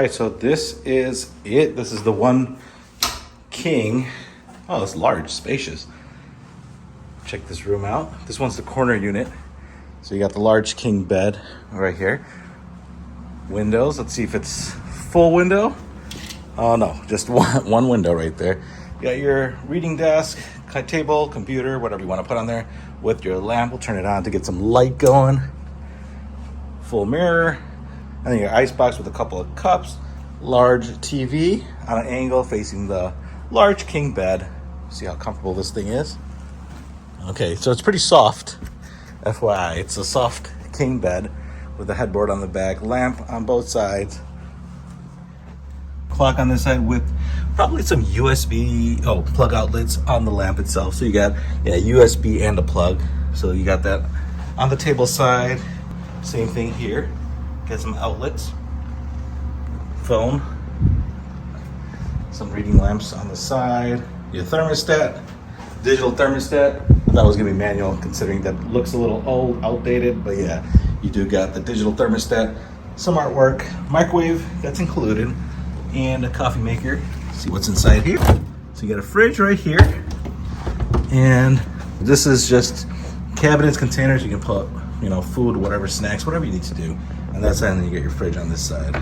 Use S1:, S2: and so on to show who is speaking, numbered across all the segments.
S1: right, so this is it. This is the one king. Oh, it's large, spacious. Check this room out. This one's the corner unit. So you got the large king bed right here. Windows, let's see if it's full window. Oh no, just one window right there. You got your reading desk, table, computer, whatever you want to put on there with your lamp. We'll turn it on to get some light going. Full mirror. And then your icebox with a couple of cups. Large TV on an angle facing the large king bed. See how comfortable this thing is? Okay, so it's pretty soft. FYI, it's a soft king bed with a headboard on the back, lamp on both sides. Clock on this side with probably some USB plug outlets on the lamp itself. So you got USB and a plug. So you got that on the table side. Same thing here. Got some outlets, phone, some reading lamps on the side. Your thermostat, digital thermostat. I thought it was gonna be manual, considering that looks a little old, outdated. But yeah, you do got the digital thermostat, some artwork, microwave that's included, and a coffee maker. See what's inside here. So you got a fridge right here, and this is just cabinets, containers. You can put, food, whatever, snacks, whatever you need to do. And that's it. And then you get your fridge on this side.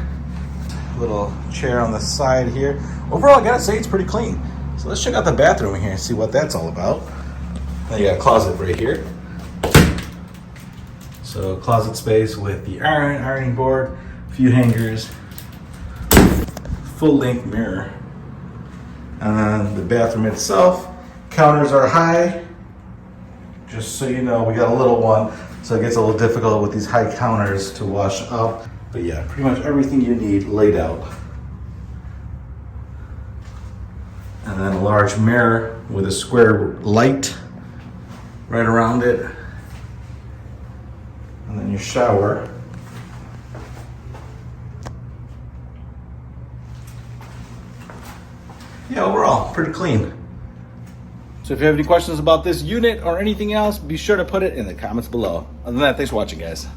S1: Little chair on the side here. Overall, I gotta say it's pretty clean. So let's check out the bathroom here and see what that's all about. Then you got a closet right here. So closet space with the ironing board, a few hangers, full length mirror. And then the bathroom itself, counters are high. Just so you know, we got a little one, so it gets a little difficult with these high counters to wash up. But yeah, pretty much everything you need laid out. And then a large mirror with a square light right around it. And then your shower. Yeah, overall, pretty clean. So if you have any questions about this unit or anything else, be sure to put it in the comments below. Other than that, thanks for watching, guys.